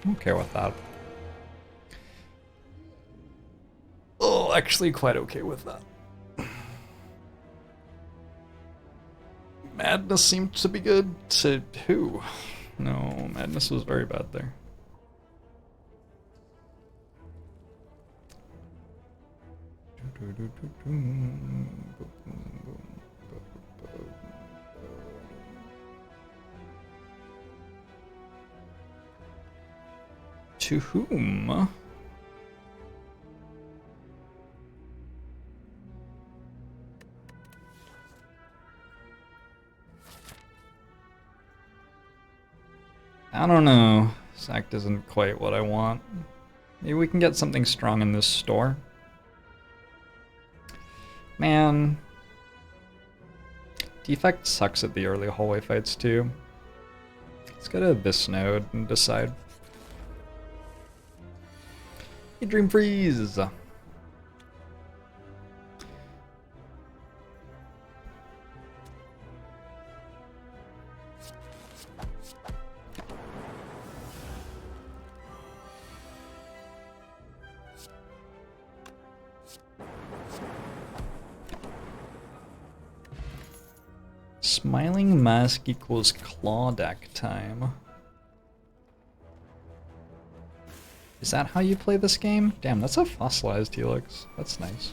I'm okay with that. Oh, actually quite okay with that. Madness seemed to be good to who? No, Madness was very bad there. To whom? I don't know. This act isn't quite what I want. Maybe we can get something strong in this store. Man. Defect sucks at the early hallway fights too. Let's go to this node and decide. Hey, Dream Freeze! Smiling Mask equals claw deck time. Is that how you play this game? Damn, that's a fossilized helix. That's nice.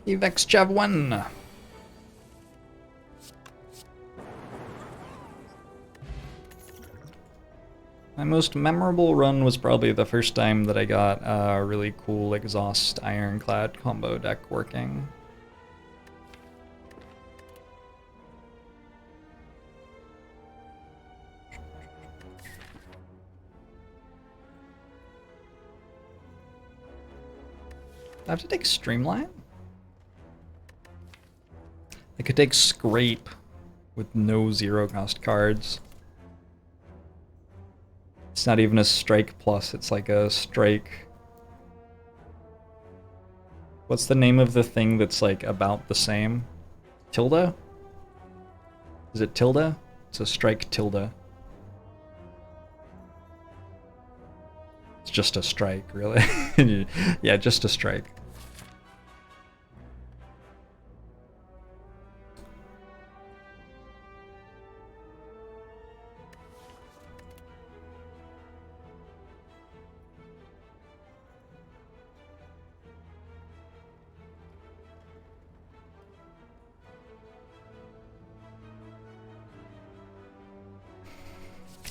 Evex Chav 1! My most memorable run was probably the first time that I got a really cool exhaust ironclad combo deck working. I have to take Streamline? I could take Scrape with no zero cost cards. It's not even a strike plus, it's like a strike. What's the name of the thing that's like about the same? Tilde? Is it tilde? It's a strike tilde. It's just a strike, really. Yeah, just a strike.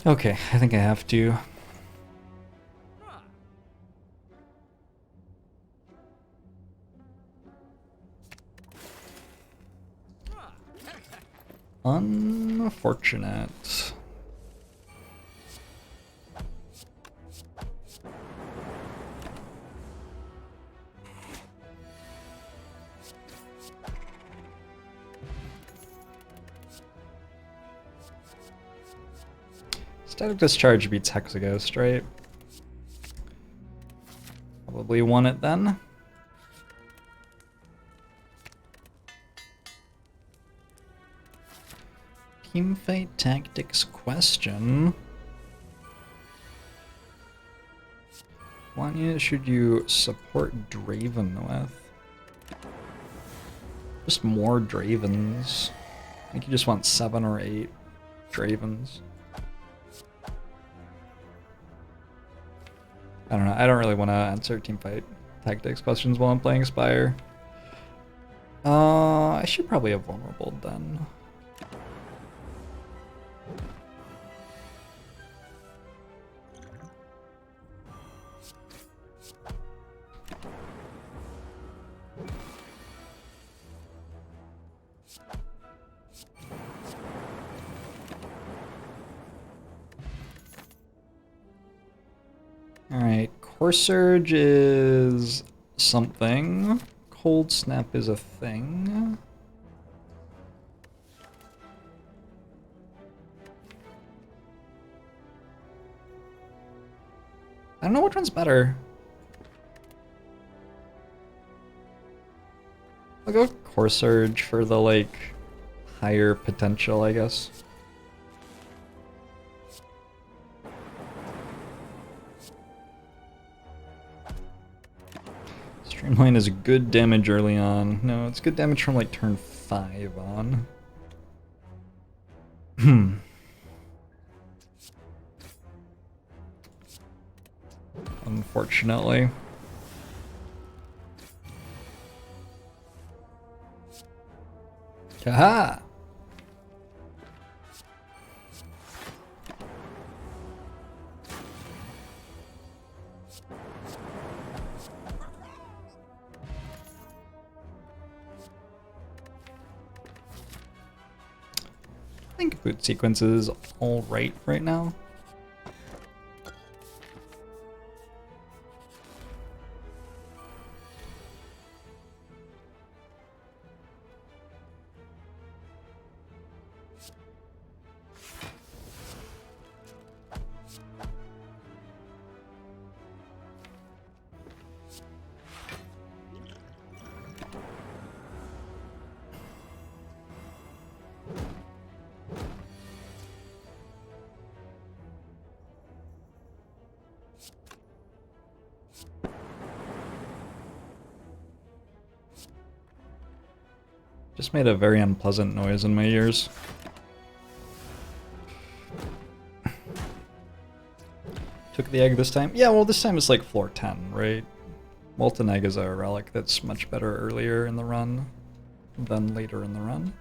Okay, I think I have to. Unfortunate. Static Discharge beats Hexaghost, right? Probably won it then. Teamfight Tactics question. What unit should you support Draven with? Just more Dravens. I think you just want 7 or 8 Dravens. I don't know. I don't really want to answer teamfight tactics questions while I'm playing Spire. I should probably have vulnerable then. Alright, Core Surge is something. Cold Snap is a thing. I don't know which one's better. I'll go Core Surge for the, like, higher potential, I guess. Streamline is good damage early on. No, it's good damage from, like, turn 5 on. Unfortunately. Haha! I think boot sequence is alright right now. Just made a very unpleasant noise in my ears. Took the egg this time? Yeah, well, this time it's like floor 10, right? Molten Egg is a relic that's much better earlier in the run than later in the run.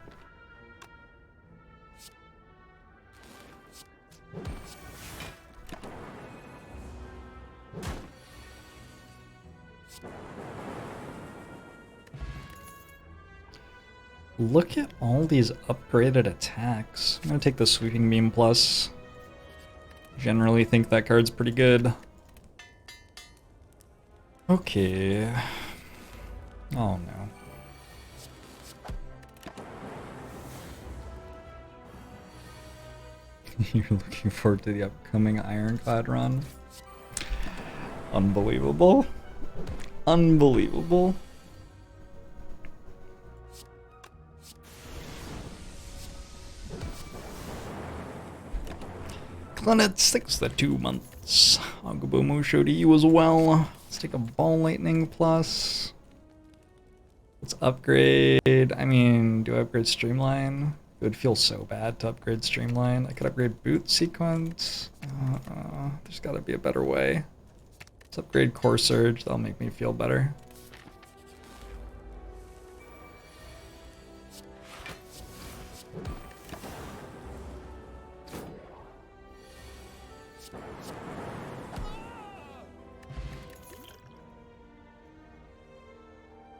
Look at all these upgraded attacks. I'm gonna take the Sweeping Beam Plus. Generally think that card's pretty good. Okay. Oh no. You're looking forward to the upcoming Ironclad run? Unbelievable. Unbelievable. Planet 6, the 2 months. Agubomo show to you as well. Let's take a Ball Lightning Plus. Let's upgrade. I mean, do I upgrade Streamline? It would feel so bad to upgrade Streamline. I could upgrade Boot Sequence. There's gotta be a better way. Let's upgrade Core Surge. That'll make me feel better.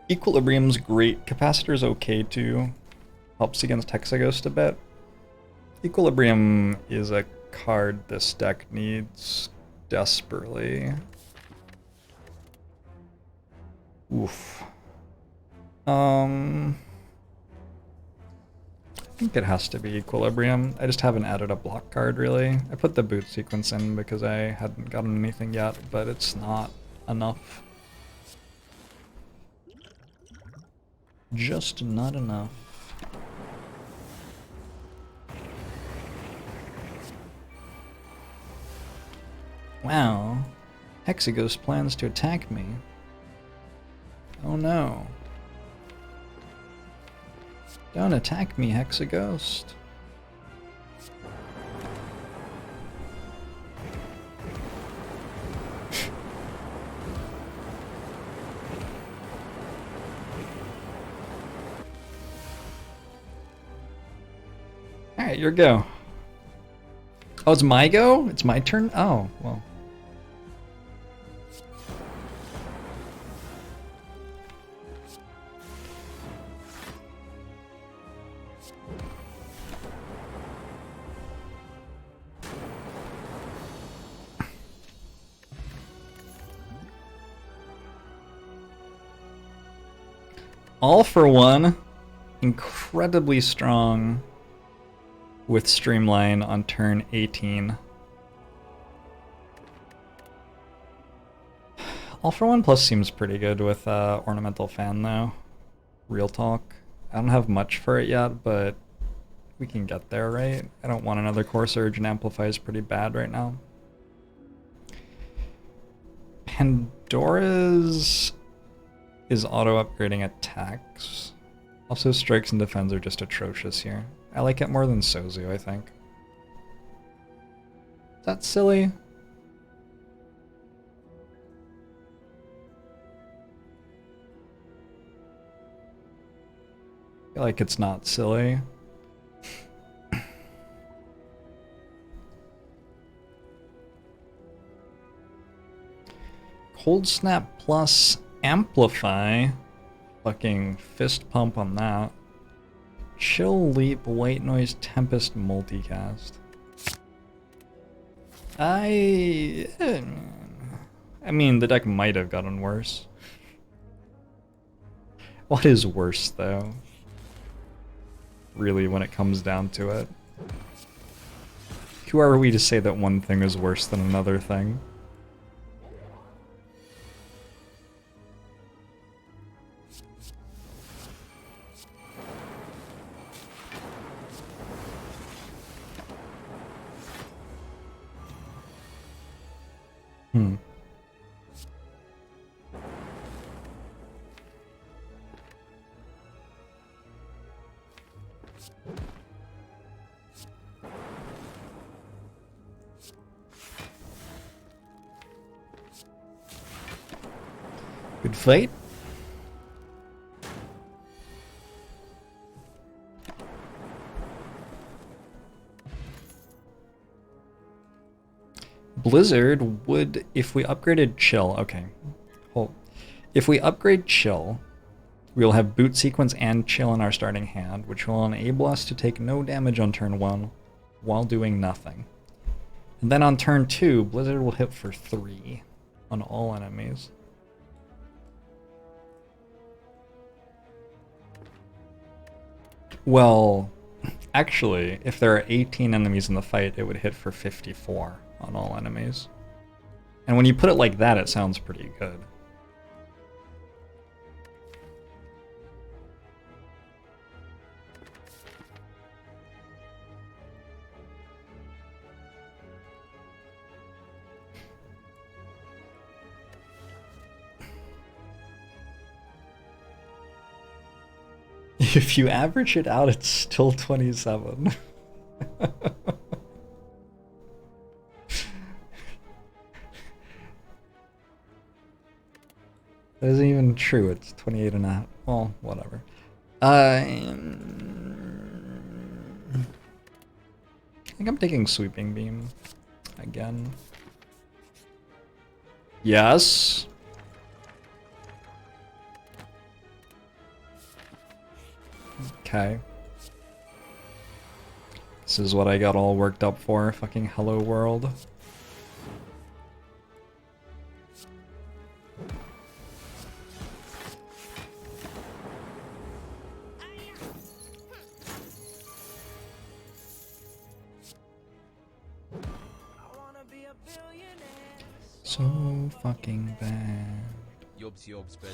Equilibrium's great. Capacitor's okay too. Helps against Hexaghost a bit. Equilibrium is a card this deck needs desperately. Oof. I think it has to be Equilibrium. I just haven't added a block card really. I put the boot sequence in because I hadn't gotten anything yet, but it's not enough. Just not enough. Wow. Hexaghost plans to attack me. Oh no. Don't attack me, Hexaghost. Alright, your go. Oh, it's my go? It's my turn? Oh, well. All for one, incredibly strong with Streamline on turn 18. All for one plus seems pretty good with Ornamental Fan though. Real talk. I don't have much for it yet, but we can get there, right? I don't want another core surge, and Amplify is pretty bad right now. Pandora's is auto-upgrading attacks. Also, strikes and defense are just atrocious here. I like it more than Sozu, I think. Is that silly? I feel like it's not silly. Cold Snap plus Amplify. Fucking fist pump on that. Chill, Leap, White Noise, Tempest, Multicast. I mean, the deck might have gotten worse. What is worse, though? Really, when it comes down to it. Who are we to say that one thing is worse than another thing? Good fight. Blizzard would, if we upgraded Chill, okay. Hold. If we upgrade Chill, we'll have Boot Sequence and Chill in our starting hand, which will enable us to take no damage on turn 1 while doing nothing. And then on turn 2, Blizzard will hit for 3 on all enemies. Well, actually, if there are 18 enemies in the fight, it would hit for 54 on all enemies. And when you put it like that, it sounds pretty good. If you average it out, it's still 27. That isn't even true. It's 28 and a half. Well, whatever. I think I'm taking Sweeping Beam again. Yes. Okay. This is what I got all worked up for. Fucking Hello World. So fucking bad. Jorbs, bird, bird.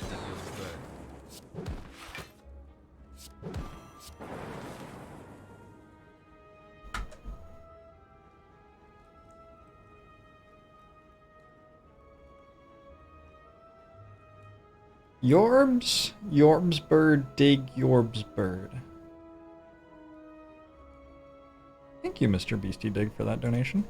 Jorbs? Jorbs bird, dig Jorbs bird. Thank you, Mr. Beastie Dig, for that donation.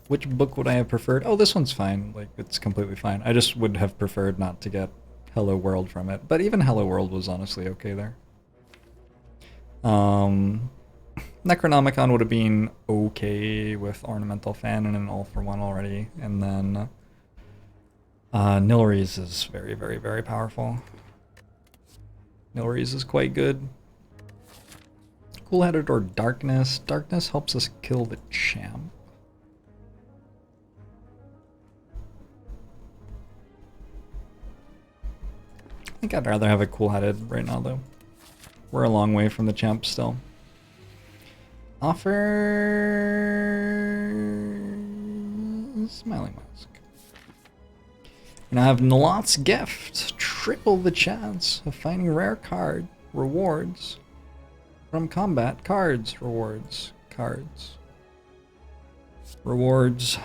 Which book would I have preferred? Oh, this one's fine. Like, it's completely fine. I just would have preferred not to get Hello World from it. But even Hello World was honestly okay there. Necronomicon would have been okay with Ornamental Fan and an all-for-one already. And then Nilrees is very, very, very powerful. Nilrees is quite good. Cool-Headed or Darkness. Darkness helps us kill the champ. I think I'd rather have a Cool-Headed right now, though. We're a long way from the champ still. Offer... Smiling Mask. And I have Nalot's gift. Triple the chance of finding rare card rewards from combat. Cards. Rewards. Cards. Rewards.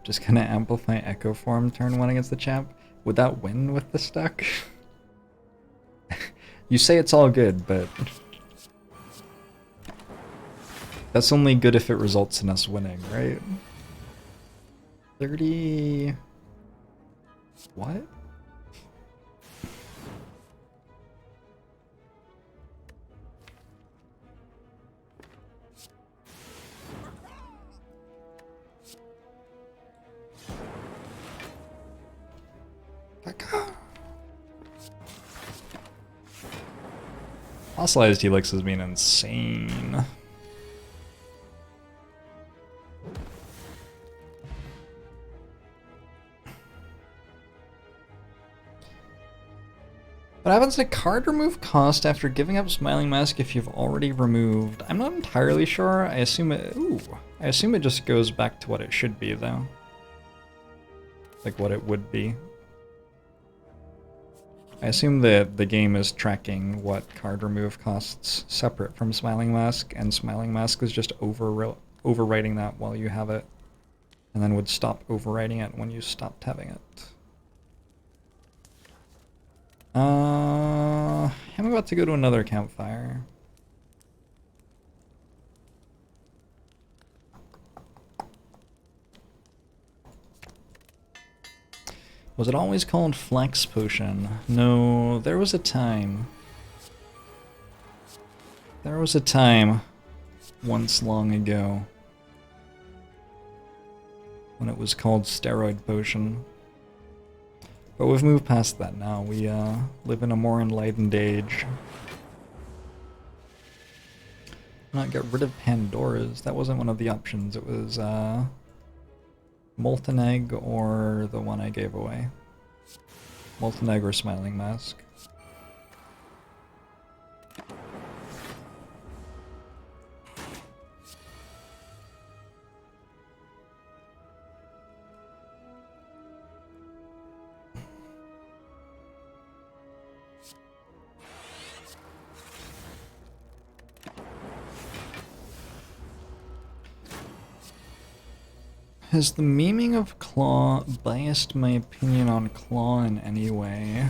Just gonna amplify Echo Form turn 1 against the champ. Would that win with the stack? You say it's all good, but that's only good if it results in us winning, right? 30... What? Fossilized Helix has been insane. What happens to card remove cost after giving up Smiling Mask if you've already removed? I'm not entirely sure. I assume it. Ooh, I assume it just goes back to what it should be, though. Like what it would be. I assume that the game is tracking what card remove costs separate from Smiling Mask, and Smiling Mask is just overwriting that while you have it, and then would stop overwriting it when you stopped having it. I'm about to go to another campfire. Was it always called Flex Potion? No, there was a time. There was a time, once long ago, when it was called Steroid Potion. But we've moved past that now. We live in a more enlightened age. Not get rid of Pandoras. That wasn't one of the options. It was Molten Egg or the one I gave away. Molten Egg or Smiling Mask. Has the memeing of Claw biased my opinion on Claw in any way?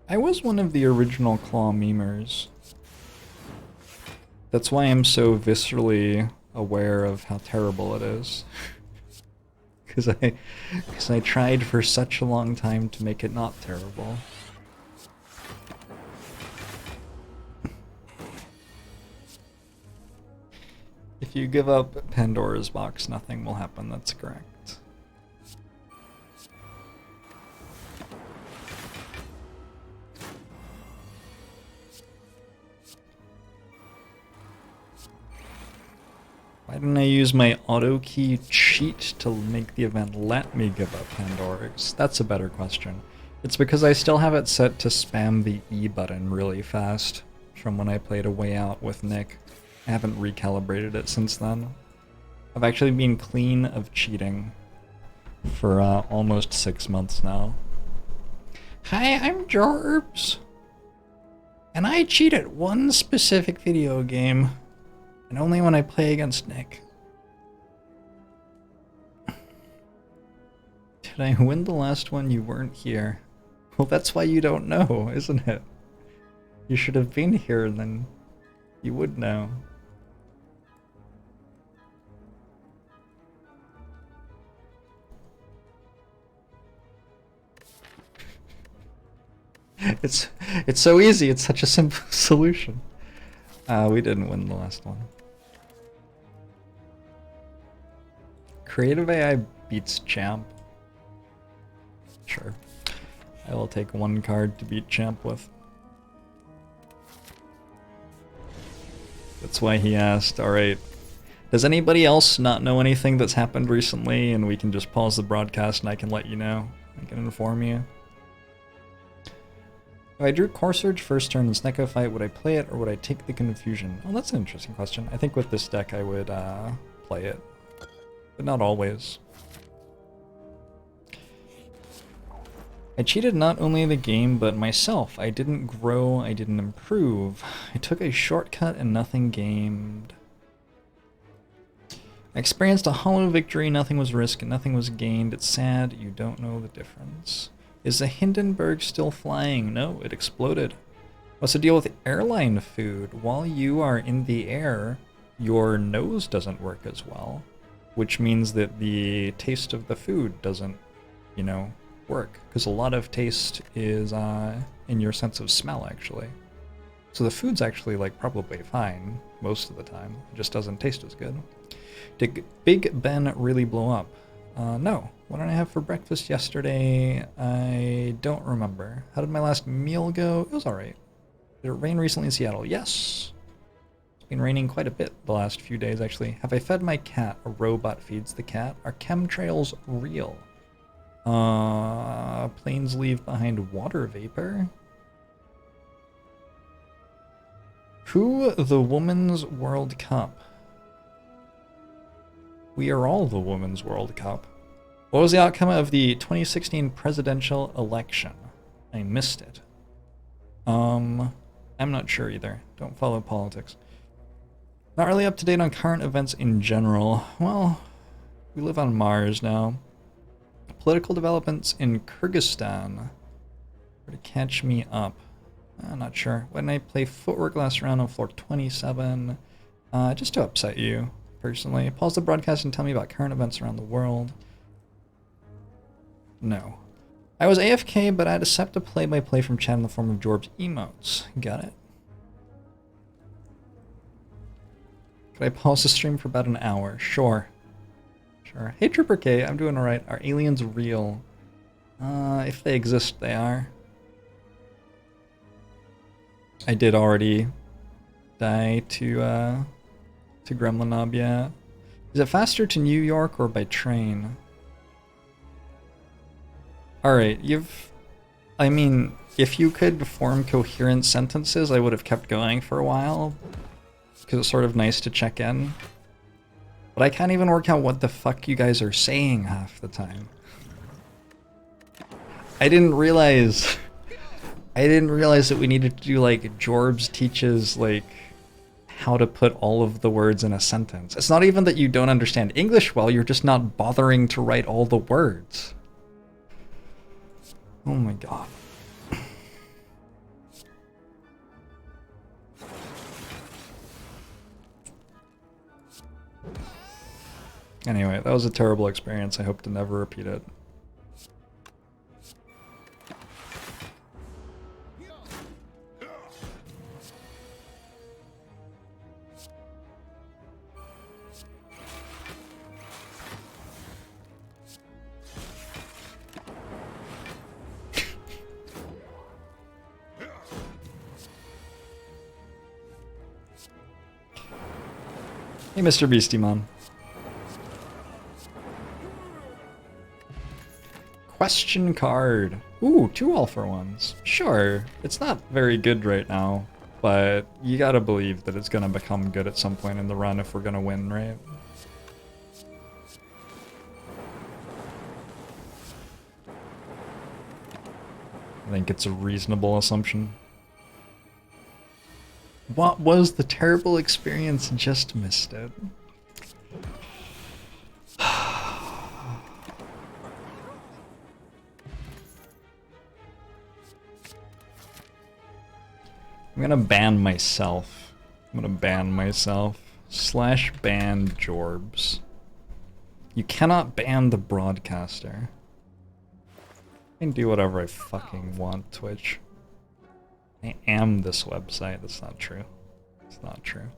I was one of the original Claw memers. That's why I'm so viscerally aware of how terrible it is. Because I tried for such a long time to make it not terrible. If you give up Pandora's box, nothing will happen, that's correct. Why didn't I use my auto key cheat to make the event let me give up Pandora's? That's a better question. It's because I still have it set to spam the E button really fast from when I played A Way Out with Nick. I haven't recalibrated it since then. I've actually been clean of cheating for almost 6 months now. Hi, I'm Jorbs. And I cheat at one specific video game. And only when I play against Nick. Did I win the last one? You weren't here. Well, that's why you don't know, isn't it? You should have been here, and then you would know. It's so easy, it's such a simple solution. We didn't win the last one. Creative AI beats Champ. Sure. I will take one card to beat Champ with. That's why he asked, alright, Does anybody else not know anything that's happened recently and we can just pause the broadcast and I can let you know? I can inform you. If I drew Core Surge first turn in Snecko Fight, would I play it or would I take the confusion? Oh, that's an interesting question. I think with this deck I would play it, but not always. I cheated not only the game, but myself. I didn't grow, I didn't improve. I took a shortcut and nothing gained. I experienced a hollow victory, nothing was risked and nothing was gained. It's sad, you don't know the difference. Is the Hindenburg still flying? No, it exploded. What's the deal with airline food? While you are in the air, your nose doesn't work as well, which means that the taste of the food doesn't, you know, work, because a lot of taste is in your sense of smell, actually. So the food's actually like probably fine most of the time. It just doesn't taste as good. Did Big Ben really blow up? No. What did I have for breakfast yesterday? I don't remember. How did my last meal go? It was alright. Did it rain recently in Seattle? Yes. It's been raining quite a bit the last few days, actually. Have I fed my cat? A robot feeds the cat. Are chemtrails real? Planes leave behind water vapor. Who the Women's World Cup? We are all the Women's World Cup. What was the outcome of the 2016 presidential election? I missed it. I'm not sure either. Don't follow politics. Not really up to date on current events in general. Well, we live on Mars now. Political developments in Kyrgyzstan. Where to catch me up? I'm not sure. When I play footwork last round on floor 27, just to upset you, personally. Pause the broadcast and tell me about current events around the world. No. I was AFK, but I'd accept a play-by-play from chat in the form of Jorbs emotes. Got it. Could I pause the stream for about an hour? Sure. Sure. Hey Trooper K, I'm doing alright. Are aliens real? If they exist, they are. I did already die to Gremlinob, yeah. Is it faster to New York or by train? Alright, I mean, if you could form coherent sentences, I would have kept going for a while. Because it's sort of nice to check in. But I can't even work out what the fuck you guys are saying half the time. I didn't realize that we needed to do like Jorbs teaches like how to put all of the words in a sentence. It's not even that you don't understand English well, you're just not bothering to write all the words. Oh my god. Anyway, that was a terrible experience. I hope to never repeat it. Hey, Mr. Beastie-Mon. Question card. Ooh, 2 all-for-ones. Sure, it's not very good right now, but you gotta believe that it's gonna become good at some point in the run if we're gonna win, right? I think it's a reasonable assumption. What was the terrible experience? Just missed it. I'm gonna ban myself. I'm gonna ban myself. / ban Jorbs. You cannot ban the broadcaster. I can do whatever I fucking want, Twitch. I am this website. That's not true. It's not true.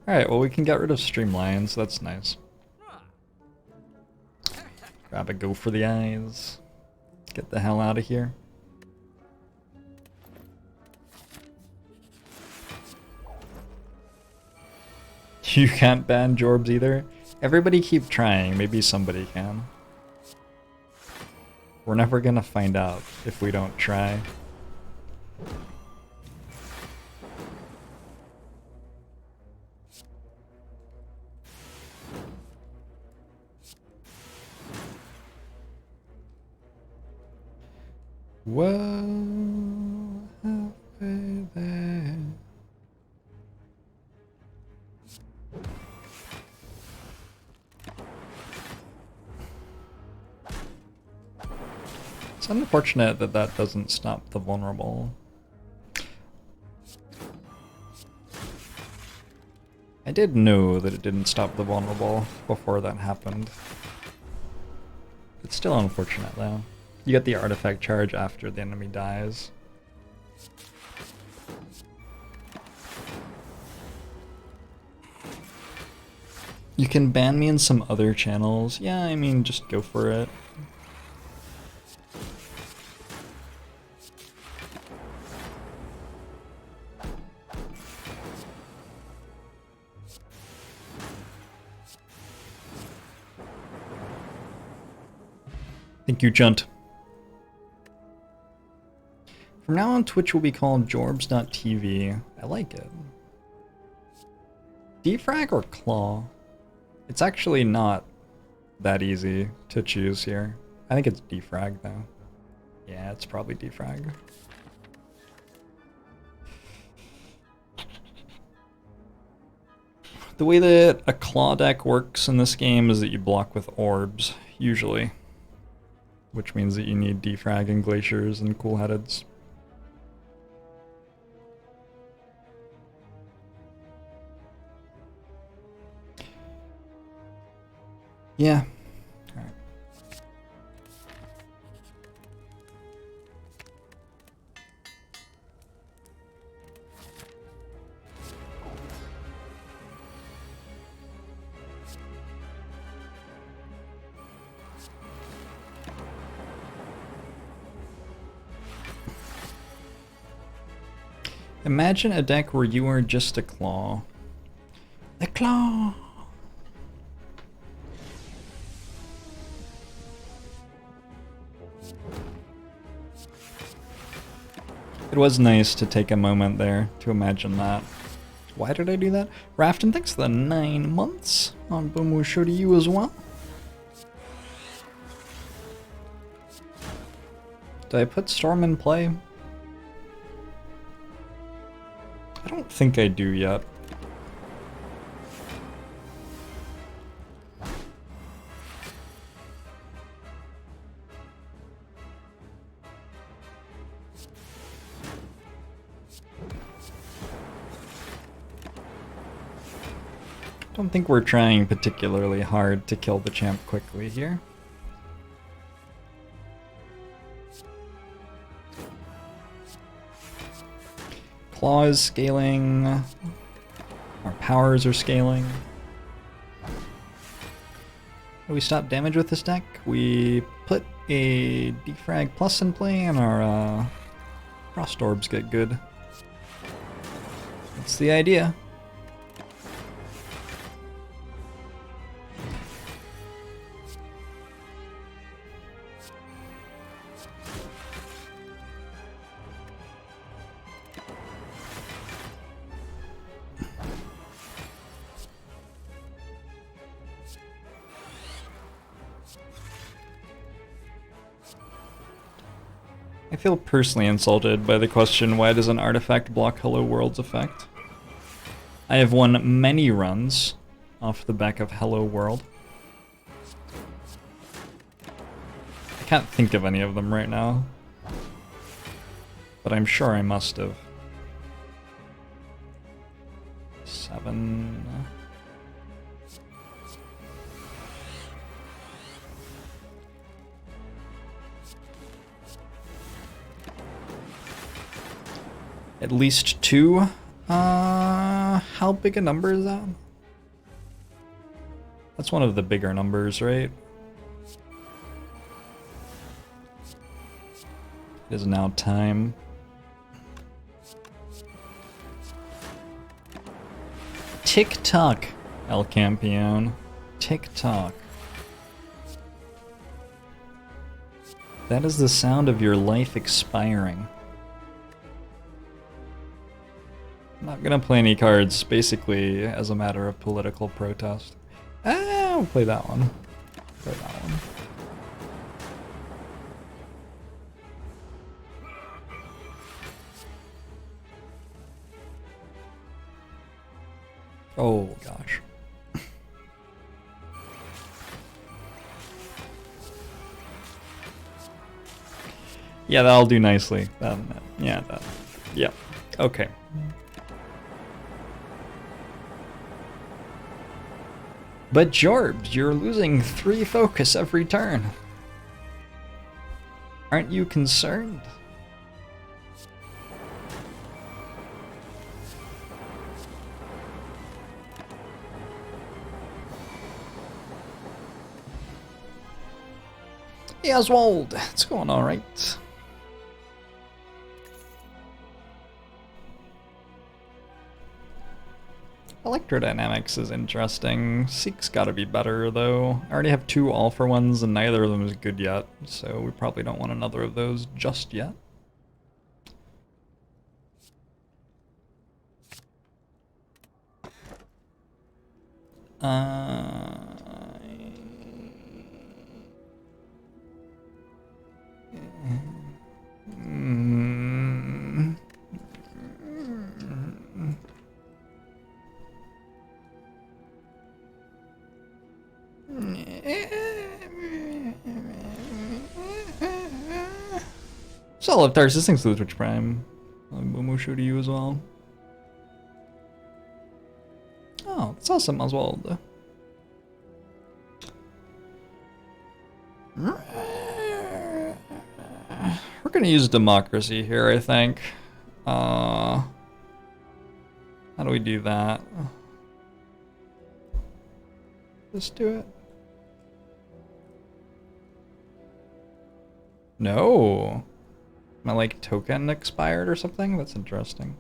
Alright, well we can get rid of Streamlines, that's nice. Grab a go for the eyes. Get the hell out of here. You can't ban Jorbs either? Everybody keep trying, maybe somebody can. We're never gonna find out if we don't try. Whoa, halfway there. It's unfortunate that that doesn't stop the vulnerable. I did know that it didn't stop the vulnerable before that happened. It's still unfortunate though. You get the artifact charge after the enemy dies. You can ban me in some other channels. Yeah, I mean, just go for it. Thank you, Junt. From now on, Twitch will be called Jorbs.tv. I like it. Defrag or Claw? It's actually not that easy to choose here. I think it's Defrag, though. Yeah, it's probably Defrag. The way that a Claw deck works in this game is that you block with orbs, usually. Which means that you need Defrag and Glaciers and Cool-Headeds. Yeah. Alright. Imagine a deck where you are just a claw. The claw! It was nice to take a moment there to imagine that. Why did I do that? Rafton, thanks for the 9 months on Boom Show to you as well. Did I put Storm in play? I don't think I do yet. Don't think we're trying particularly hard to kill the champ quickly here. Claw is scaling. Our powers are scaling. How do we stop damage with this deck? We put a Defrag Plus in play and our Frost Orbs get good. That's the idea. I feel personally insulted by the question, why does an artifact block Hello World's effect? I have won many runs off the back of Hello World. I can't think of any of them right now, but I'm sure I must have. 7... At least 2. How big a number is that? That's one of the bigger numbers, right? It is now time. Tick tock, El Campeon. Tick tock. That is the sound of your life expiring. I'm not gonna play any cards, basically, as a matter of political protest. I'll play that one. Play that one. Oh gosh. Yeah, that'll do nicely. Yeah, that. Yeah. Okay. But Jorbs, you're losing 3 focus every turn. Aren't you concerned? Hey Oswald, it's going alright. Electrodynamics is interesting. Seek's gotta be better though. I already have 2 all-for-ones and neither of them is good yet, so we probably don't want another of those just yet. Solid Tarsus, thanks to the Twitch Prime. Momo show to you as well. Oh, that's awesome, Oswald. We're gonna use democracy here, I think. How do we do that? Just do it. No. My like token expired or something? That's interesting.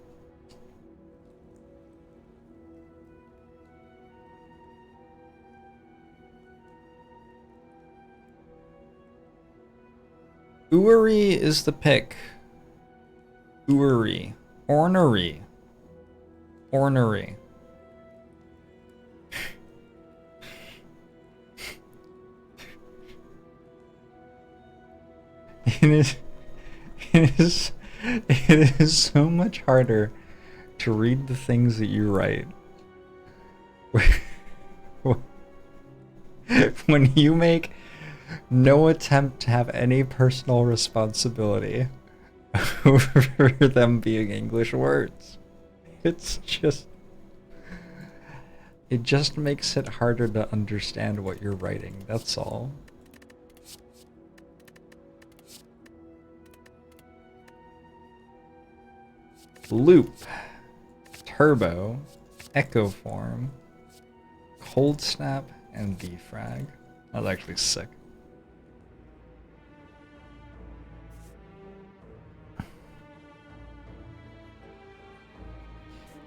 Orrery is the pick. Orrery. Orrery. Orrery. It is so much harder to read the things that you write when you make no attempt to have any personal responsibility over them being English words. It just makes it harder to understand what you're writing, that's all. Loop, Turbo, Echo Form, Cold Snap, and Defrag. That was actually sick.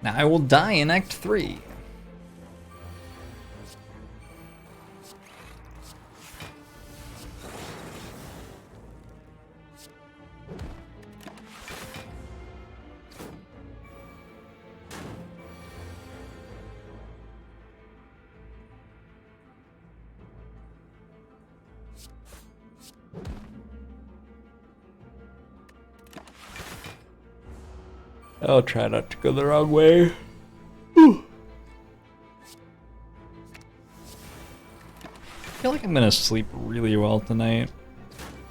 Now I will die in Act 3. I'll try not to go the wrong way. Whew. I feel like I'm gonna sleep really well tonight.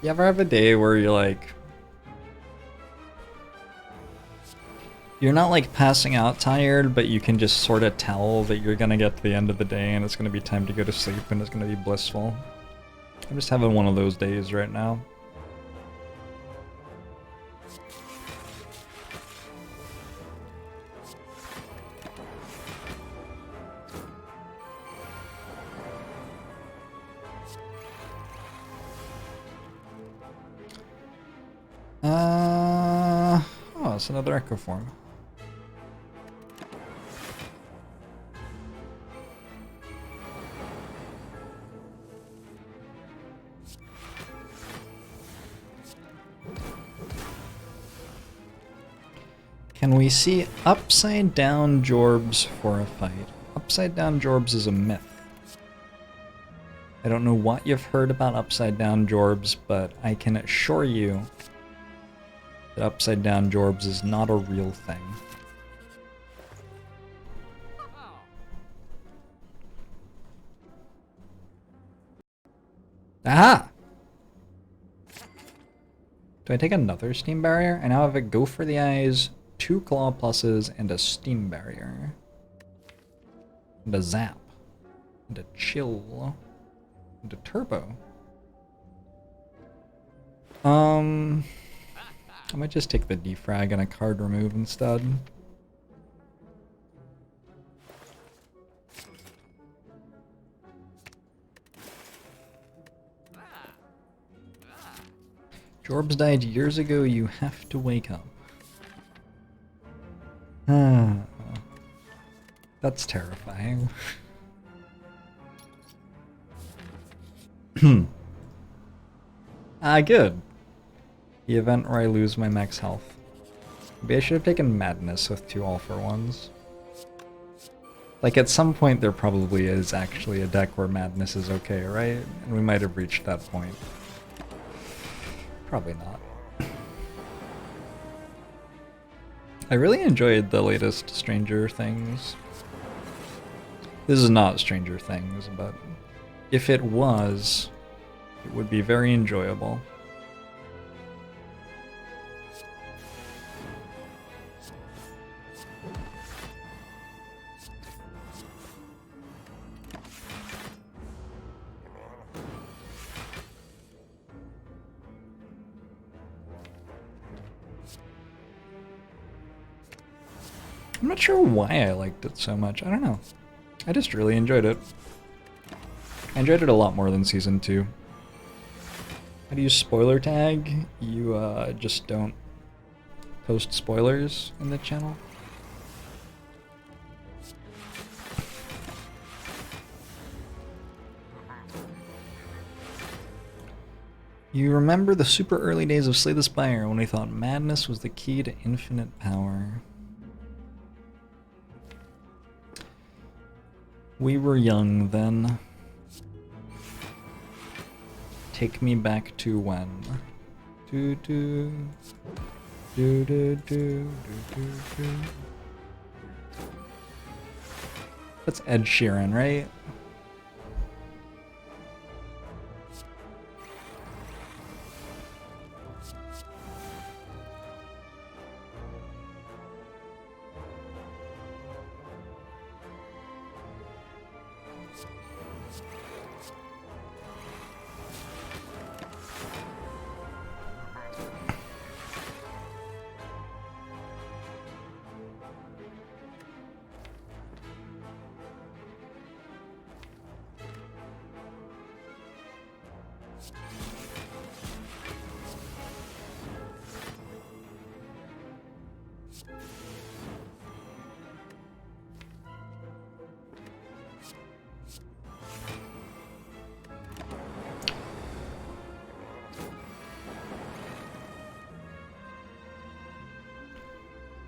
You ever have a day where you're like... You're not like passing out tired, but you can just sort of tell that you're gonna get to the end of the day and it's gonna be time to go to sleep and it's gonna be blissful. I'm just having one of those days right now. it's another echo form. Can we see upside down Jorbs for a fight? Upside down Jorbs is a myth. I don't know what you've heard about upside down Jorbs, but I can assure you that upside down Jorbs is not a real thing. Aha! Do I take another steam barrier? I now have a go for the eyes, 2 claw pluses, and a steam barrier. And a zap. And a chill. And a turbo. I might just take the defrag and a card remove instead. Jorbs died years ago, you have to wake up. That's terrifying. Good. The event where I lose my max health. Maybe I should have taken Madness with 2 all-for-ones. Like, at some point there probably is actually a deck where Madness is okay, right? And we might have reached that point. Probably not. I really enjoyed the latest Stranger Things. This is not Stranger Things, but if it was, it would be very enjoyable. I'm not sure why I liked it so much. I don't know. I just really enjoyed it. I enjoyed it a lot more than Season 2. How do you spoiler tag? You just don't post spoilers in the channel? You remember the super early days of Slay the Spire when we thought madness was the key to infinite power. We were young then. Take me back to when. Do do do do do do do do. That's Ed Sheeran, right?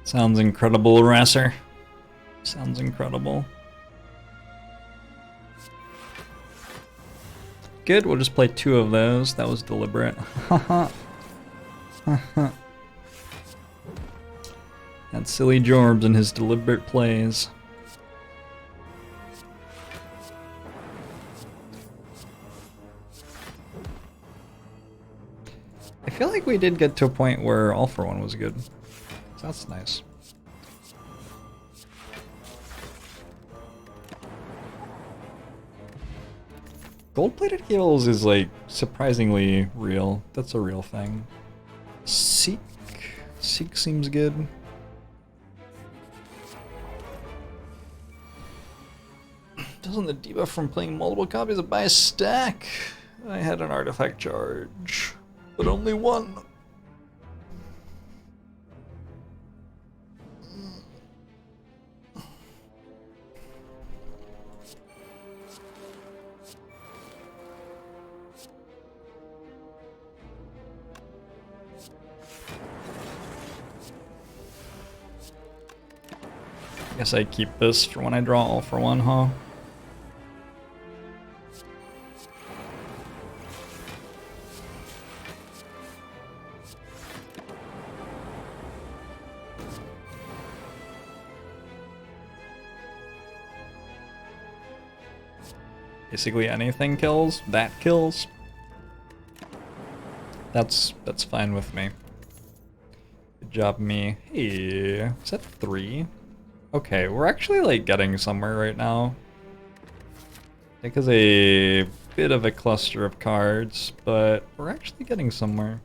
Sounds incredible, Rasser. Sounds incredible. Good, we'll just play 2 of those. That was deliberate. Haha. That silly Jorbs and his deliberate plays. I feel like we did get to a point where All for One was good. So that's nice. Gold-plated cables is like surprisingly real. That's a real thing. Seek seems good. Doesn't the debuff from playing multiple copies of Buy a Stack? I had an artifact charge, but only one. Guess I keep this for when I draw all for one, huh? Basically anything kills. That kills. That's fine with me. Good job, me. Hey, is that 3? Okay, we're actually like getting somewhere right now. I think it's a bit of a cluster of cards, but we're actually getting somewhere.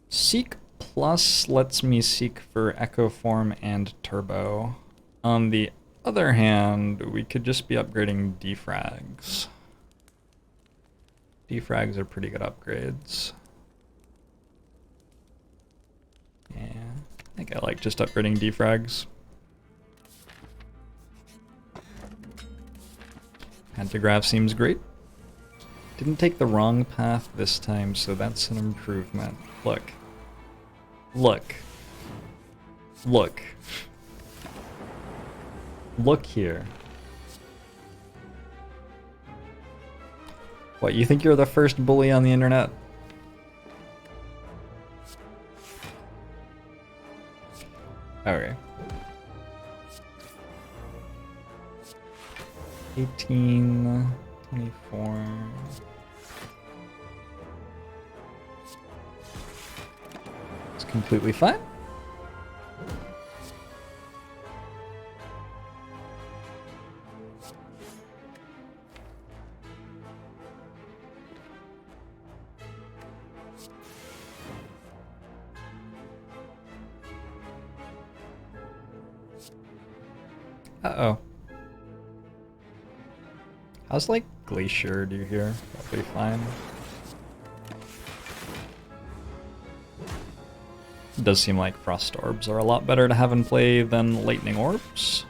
Seek Plus lets me seek for Echo Form and Turbo. On the other hand, we could just be upgrading defrags. Defrags are pretty good upgrades. Yeah, I think I like just upgrading defrags. Pantograph seems great. Didn't take the wrong path this time, so that's an improvement. Look. Look. Look. Look here. What, you think you're the first bully on the internet? Okay. 18, 24. It's completely fine. Uh-oh. How's, like, Glacier do here? Probably fine. It does seem like Frost Orbs are a lot better to have in play than Lightning Orbs.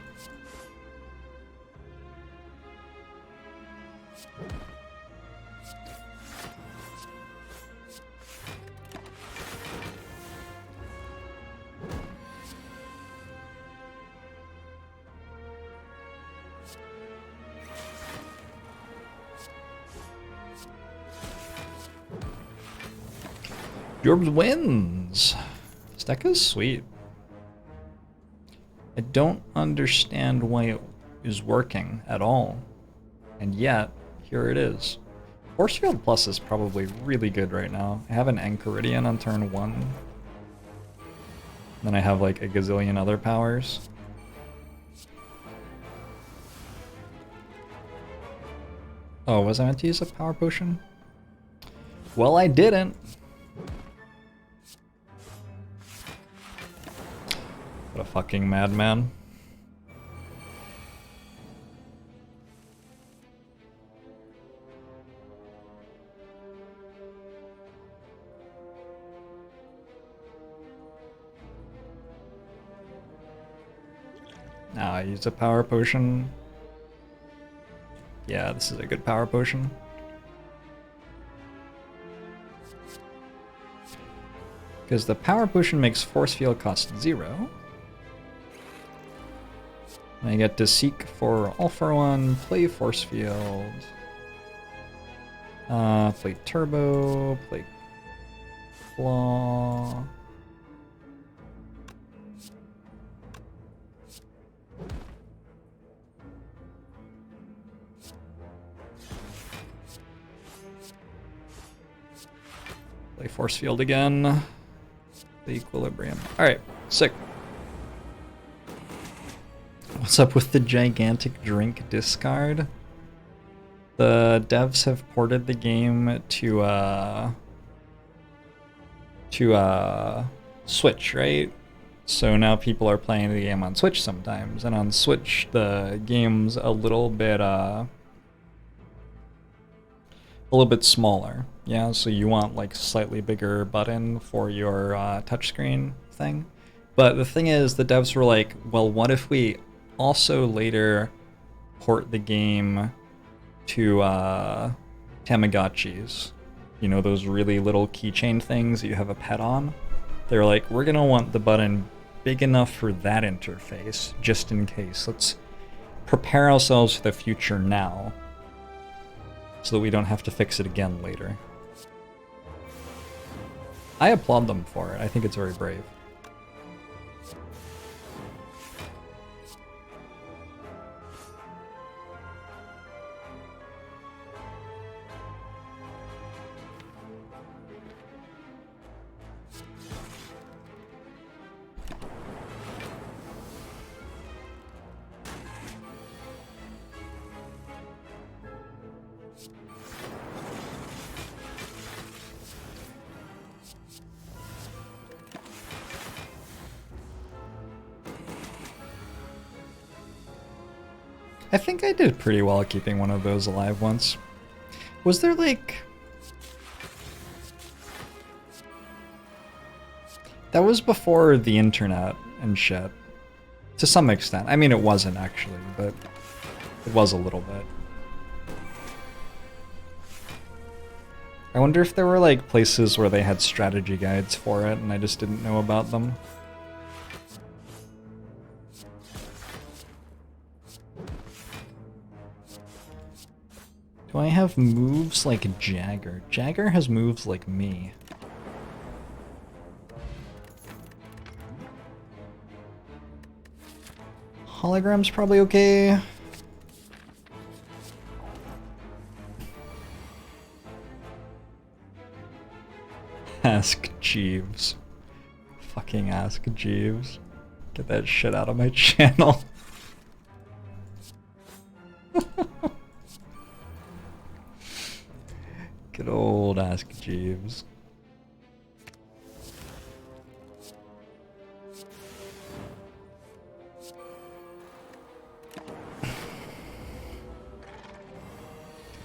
Jorbs wins! This deck is sweet. I don't understand why it is working at all. And yet, here it is. Force Field Plus is probably really good right now. I have an Enchiridion on turn 1. Then I have like a gazillion other powers. Oh, was I meant to use a power potion? Well, I didn't. What a fucking madman. Now I use a power potion. Yeah, this is a good power potion. Because the power potion makes force field cost 0. And I get to seek for all for one, play force field, play turbo, play claw. Play force field again. The equilibrium. Alright, sick. What's up with the gigantic drink discard? The devs have ported the game to Switch, right? So now people are playing the game on Switch sometimes, and on Switch the game's a little bit smaller. Yeah, so you want like slightly bigger button for your touchscreen thing. But the thing is, the devs were like, well, what if we also later port the game to Tamagotchis? You know, those really little keychain things that you have a pet on? They're like, we're gonna want the button big enough for that interface, just in case. Let's prepare ourselves for the future now, so that we don't have to fix it again later. I applaud them for it. I think it's very brave. I think I did pretty well keeping one of those alive once. Was there like... That was before the internet and shit. To some extent. I mean, it wasn't actually, but it was a little bit. I wonder if there were like places where they had strategy guides for it and I just didn't know about them. Do I have moves like Jagger? Jagger has moves like me. Hologram's probably okay. Ask Jeeves. Fucking ask Jeeves. Get that shit out of my channel. Good old Ask Jeeves.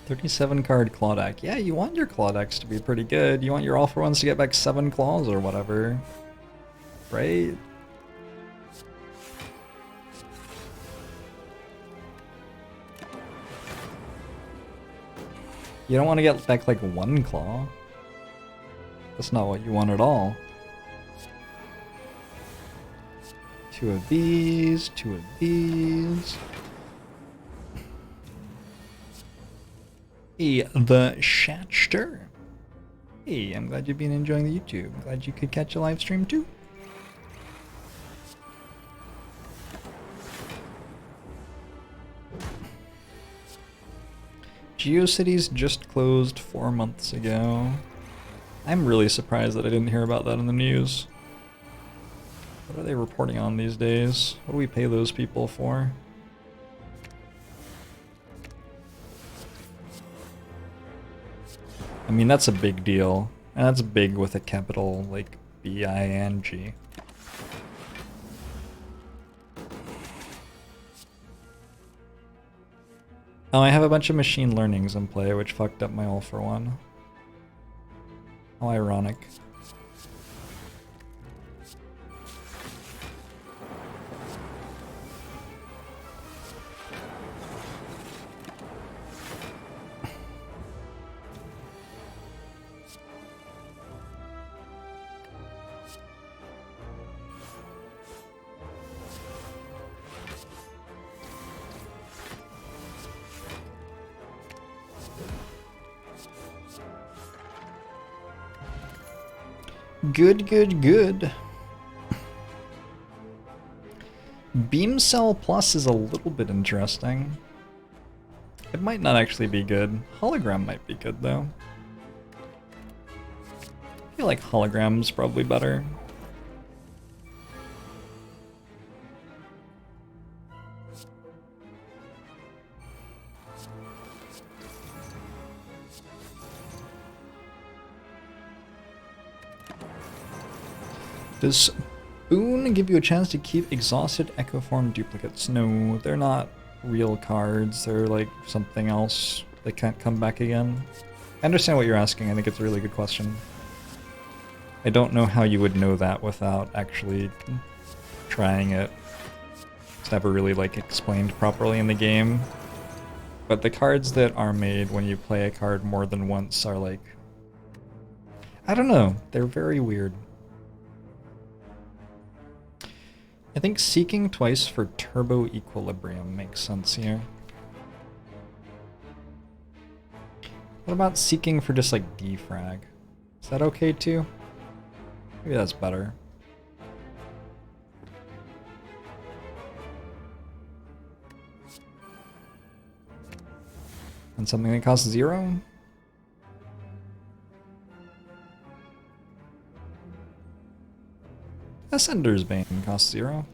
$37 card claw deck. Yeah, you want your claw decks to be pretty good. You want your all for ones to get back 7 claws or whatever. Right? You don't want to get back like 1 claw. That's not what you want at all. 2 of these, 2 of these. Hey, the Shatster. Hey, I'm glad you've been enjoying the YouTube. Glad you could catch a live stream too. GeoCities just closed 4 months ago. I'm really surprised that I didn't hear about that in the news. What are they reporting on these days? What do we pay those people for? I mean, that's a big deal. And that's big with a capital like B-I-N-G. Oh, I have a bunch of machine learnings in play, which fucked up my all for one. How ironic. Good, good, good. Beam Cell Plus is a little bit interesting. It might not actually be good. Hologram might be good though. I feel like Hologram's probably better. Does Boon give you a chance to keep exhausted Echo Form duplicates? No, they're not real cards. They're like something else. They can't come back again. I understand what you're asking. I think it's a really good question. I don't know how you would know that without actually trying it. It's never really like explained properly in the game. But the cards that are made when you play a card more than once are like... I don't know. They're very weird. I think seeking twice for turbo equilibrium makes sense here. What about seeking for just like defrag? Is that okay too? Maybe that's better. And something that costs 0? Ascender's Bane costs 0.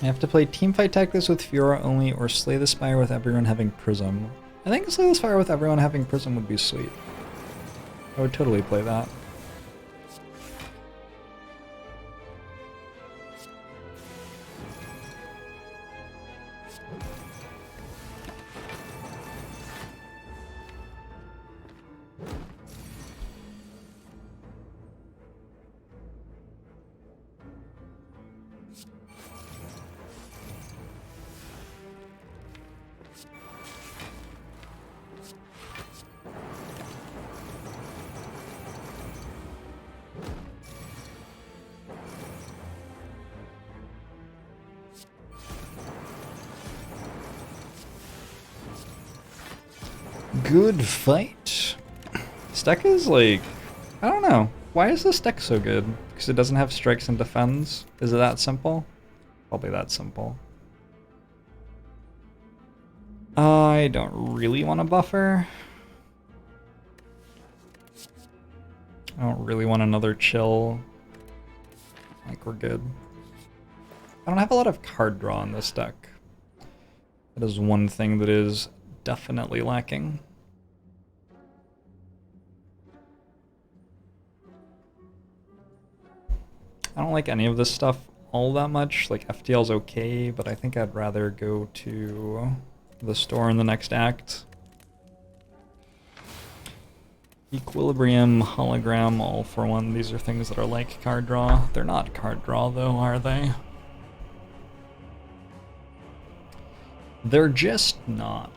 I have to play Teamfight Tactics with Fiora only or Slay the Spire with everyone having Prism. I think Slay the Spire with everyone having Prism would be sweet. I would totally play that. Good fight. This deck is like, I don't know. Why is this deck so good? Because it doesn't have strikes and defends? Is it that simple? Probably that simple. I don't really want to buffer. I don't really want another chill. I think we're good. I don't have a lot of card draw in this deck. That is one thing that is definitely lacking. I don't like any of this stuff all that much. Like, FTL's okay, but I think I'd rather go to the store in the next act. Equilibrium, hologram, all for one. These are things that are like card draw. They're not card draw though, are they? They're just not.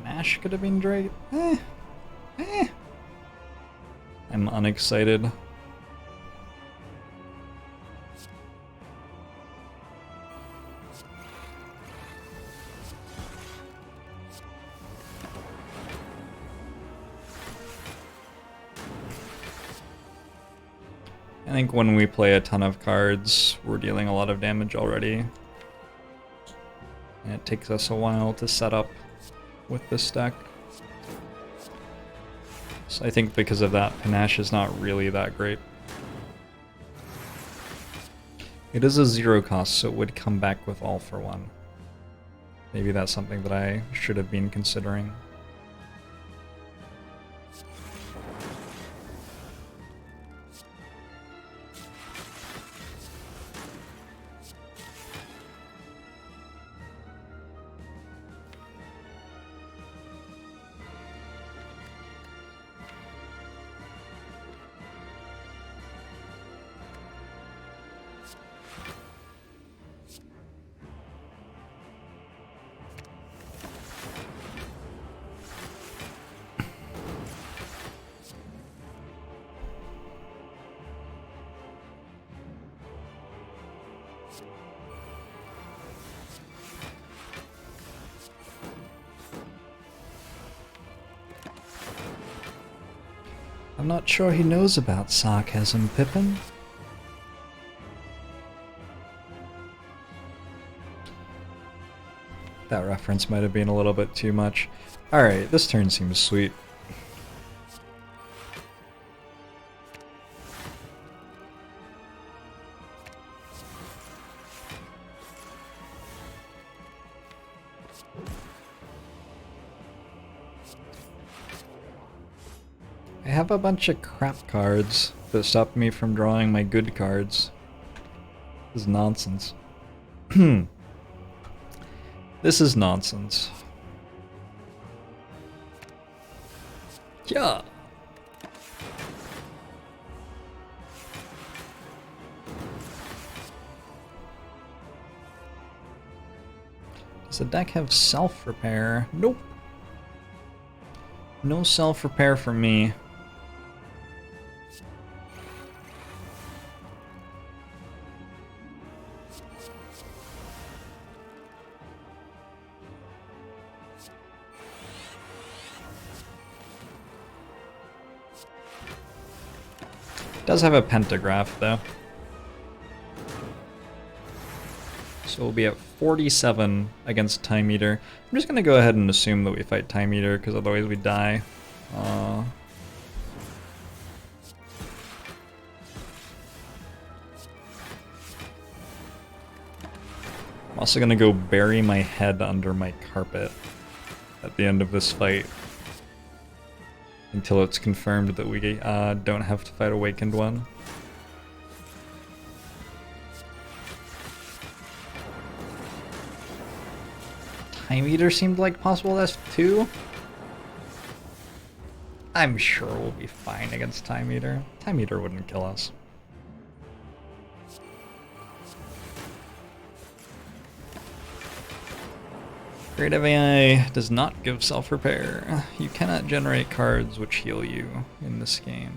Nash could have been great. I'm unexcited. I think when we play a ton of cards, we're dealing a lot of damage already. And it takes us a while to set up with this deck. So I think because of that, Panache is not really that great. It is a 0 cost, so it would come back with all for one. Maybe that's something that I should have been considering. I'm not sure he knows about sarcasm, Pippin. That reference might have been a little bit too much. Alright, this turn seems sweet. I have a bunch of crap cards that stop me from drawing my good cards. This is nonsense. This is nonsense. Yeah. Does the deck have self-repair? Nope. No self-repair for me. Does have a pentagraph though. So we'll be at 47 against Time Eater. I'm just gonna go ahead and assume that we fight Time Eater because otherwise we die. I'm also gonna go bury my head under my carpet at the end of this fight. Until it's confirmed that we don't have to fight Awakened One. Time Eater seemed like possible S2. I'm sure we'll be fine against Time Eater. Time Eater wouldn't kill us. Creative AI does not give self-repair. You cannot generate cards which heal you in this game.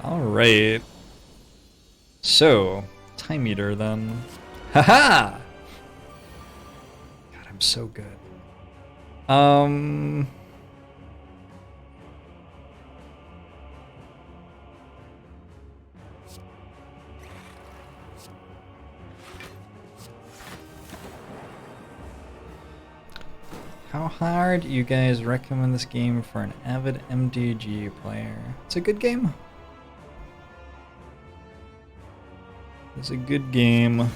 Alright. So, Time Eater then. Haha! I'm so good. How hard do you guys recommend this game for an avid MTG player? It's a good game. It's a good game.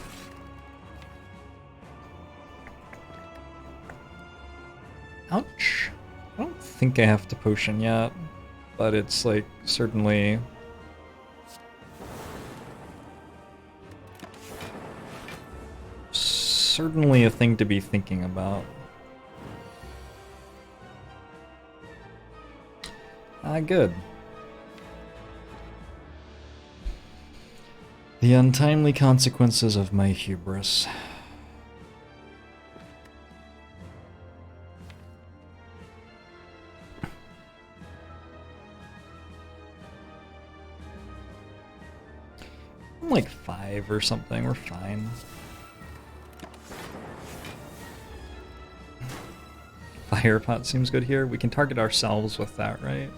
Ouch. I don't think I have to potion yet, but it's like certainly a thing to be thinking about. Good. The untimely consequences of my hubris. I'm like 5 or something, we're fine. Fire pot seems good here. We can target ourselves with that, right?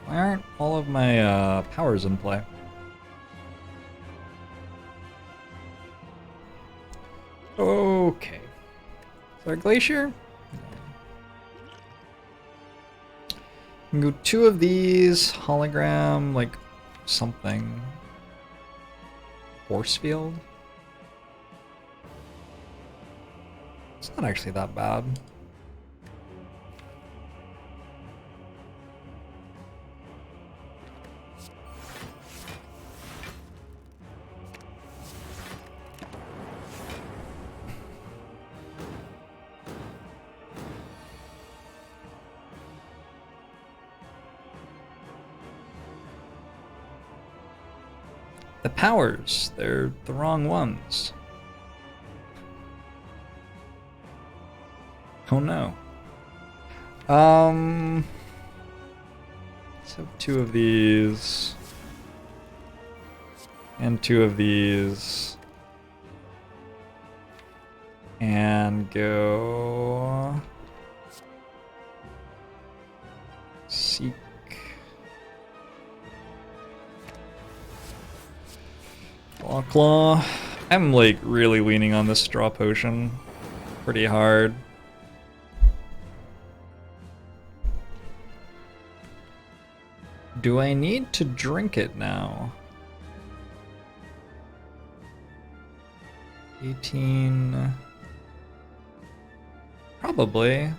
Why aren't all of my powers in play? Okay. Is there a glacier? We can go 2 of these, hologram, like something. Force field? It's not actually that bad. The powers, they're the wrong ones. Oh no. Let's have 2 of these. And 2 of these. And go... Seek. Claw. I'm like really leaning on this straw potion pretty hard. Do I need to drink it now? 18. Probably.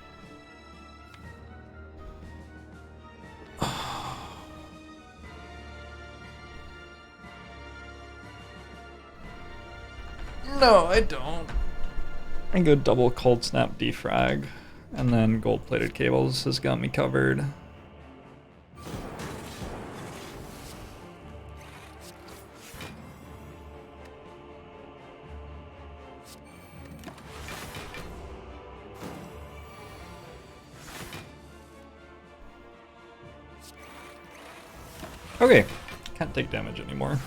No, I don't. I go double cold snap defrag, and then gold plated cables has got me covered. Okay, can't take damage anymore.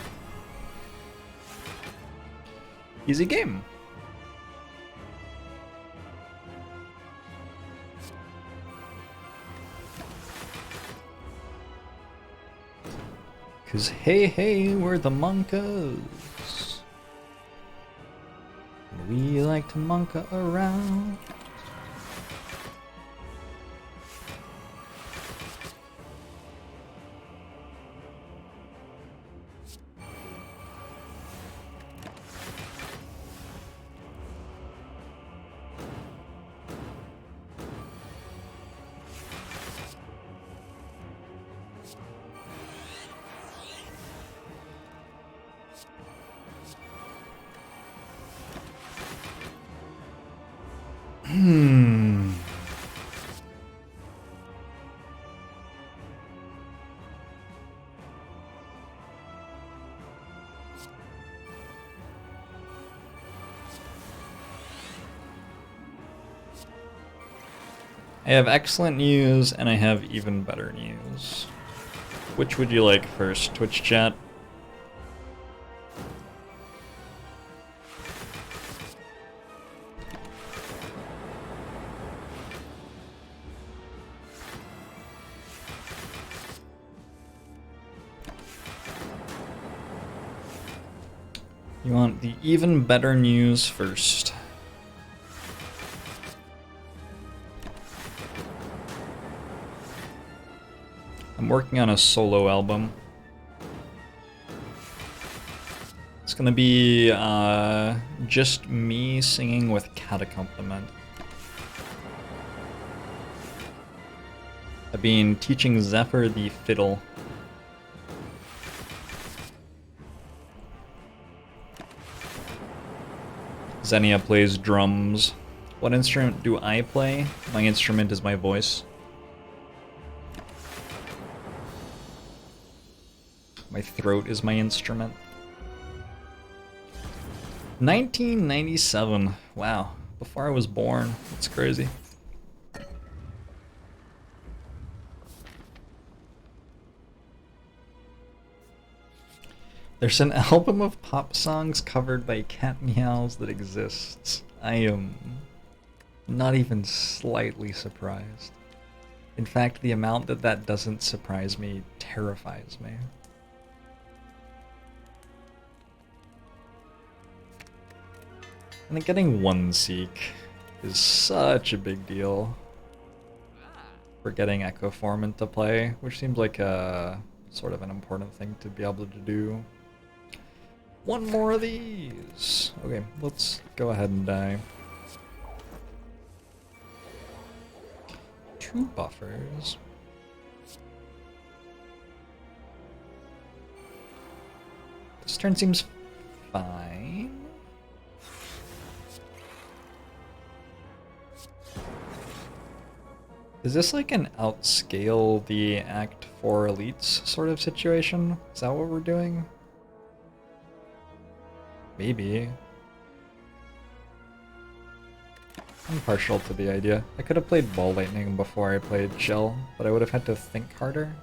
Easy game. Cause hey, we're the monkas. We like to monka around. I have excellent news, and I have even better news. Which would you like first, Twitch chat? You want the even better news first. I'm working on a solo album. It's gonna be just me singing with cat accompaniment. I've been teaching Zephyr the fiddle. Xenia plays drums. What instrument do I play? My instrument is my voice. My throat is my instrument. 1997. Wow. Before I was born. That's crazy. There's an album of pop songs covered by cat meows that exists. I am not even slightly surprised. In fact, the amount that doesn't surprise me terrifies me. And then getting 1 Seek is such a big deal for getting Echo Form into play, which seems like a sort of an important thing to be able to do. 1 more of these! Okay, let's go ahead and die. 2 buffers. This turn seems fine. Is this like an outscale the Act 4 elites sort of situation? Is that what we're doing? Maybe. I'm partial to the idea. I could have played Ball Lightning before I played Shell, but I would have had to think harder.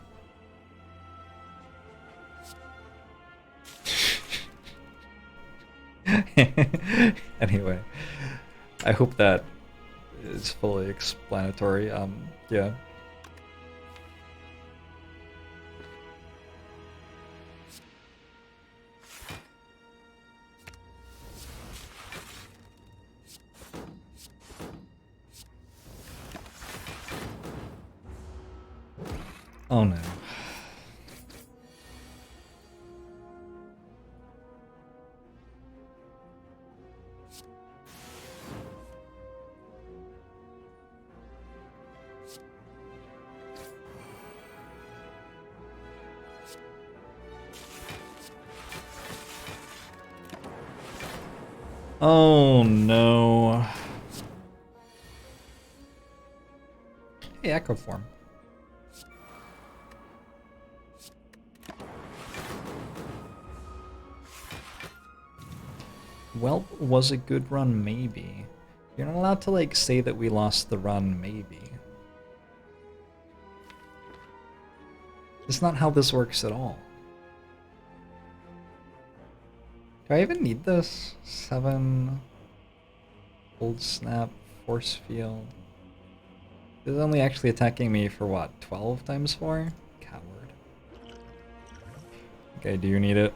Anyway, I hope that is fully explanatory. Yeah. Oh no. Oh no. Hey, Echo Form. Well, was a good run, maybe. You're not allowed to, like, say that we lost the run, maybe. It's not how this works at all. Do I even need this? 7... Old Snap, Force Field... This is only actually attacking me for what, 12 times 4? Coward. Okay, do you need it?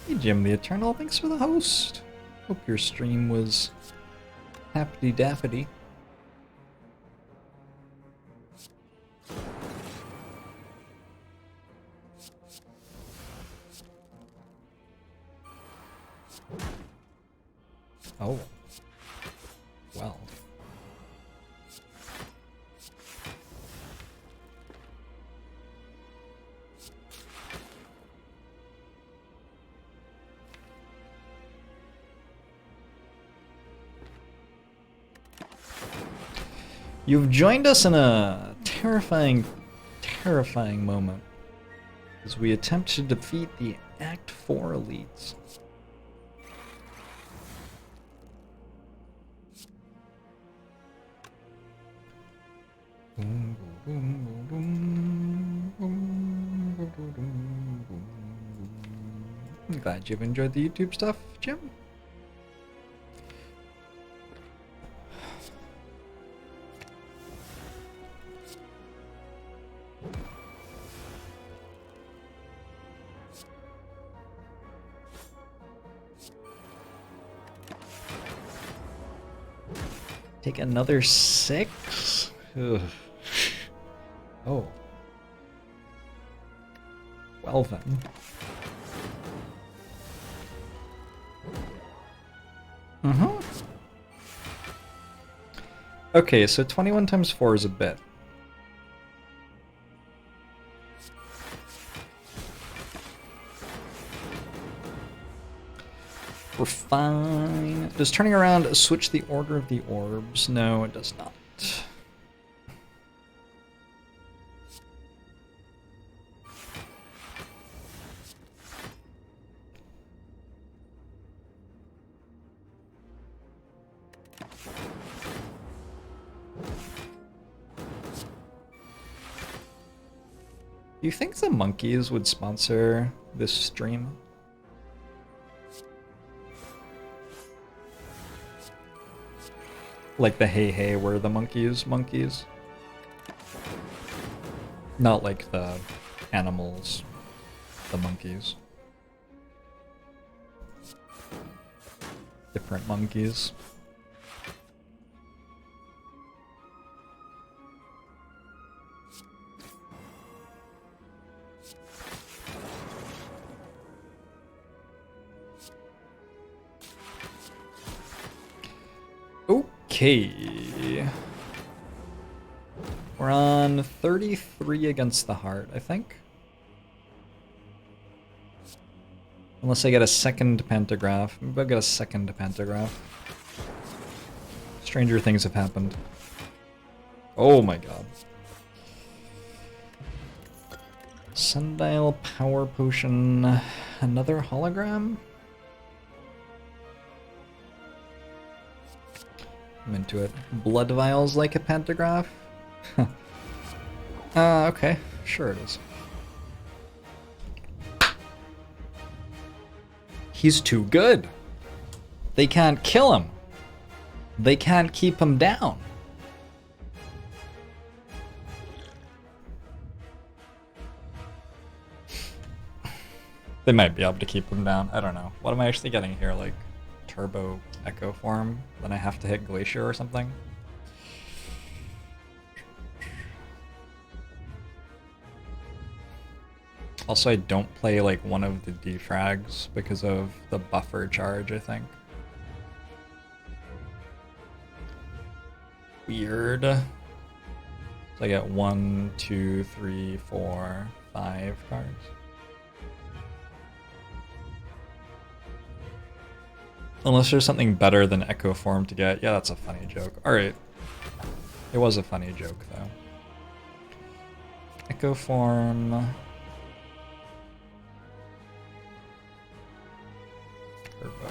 Hey Jim the Eternal, thanks for the host. Hope your stream was happy-daffy. Oh. Well. You've joined us in a terrifying, terrifying moment as we attempt to defeat the Act 4 elites. I'm glad you've enjoyed the YouTube stuff, Jim. Take another 6? Ugh. Oh. Well then. Okay, so 21 times 4 is a bit. We're fine. Does turning around switch the order of the orbs? No, it does not. Do you think the monkeys would sponsor this stream? Like the hey hey, we're the monkeys monkeys? Not like the animals, the monkeys. Different monkeys. Okay. We're on 33 against the heart, I think. Unless I get a second pantograph. Maybe I'll get a second pantograph. Stranger things have happened. Oh my god. Sundial Power Potion. Another hologram? I'm into it. Blood vials like a pantograph? Okay. Sure it is. He's too good. They can't kill him. They can't keep him down. They might be able to keep him down. I don't know. What am I actually getting here? Like turbo echo form? Then I have to hit glacier or something? Also, I don't play like one of the defrags because of the buffer charge, I think. Weird. So I get 1, 2, 3, 4, 5 cards. Unless there's something better than Echo Form to get. Yeah, that's a funny joke. Alright. It was a funny joke, though. Echo Form... Turbo.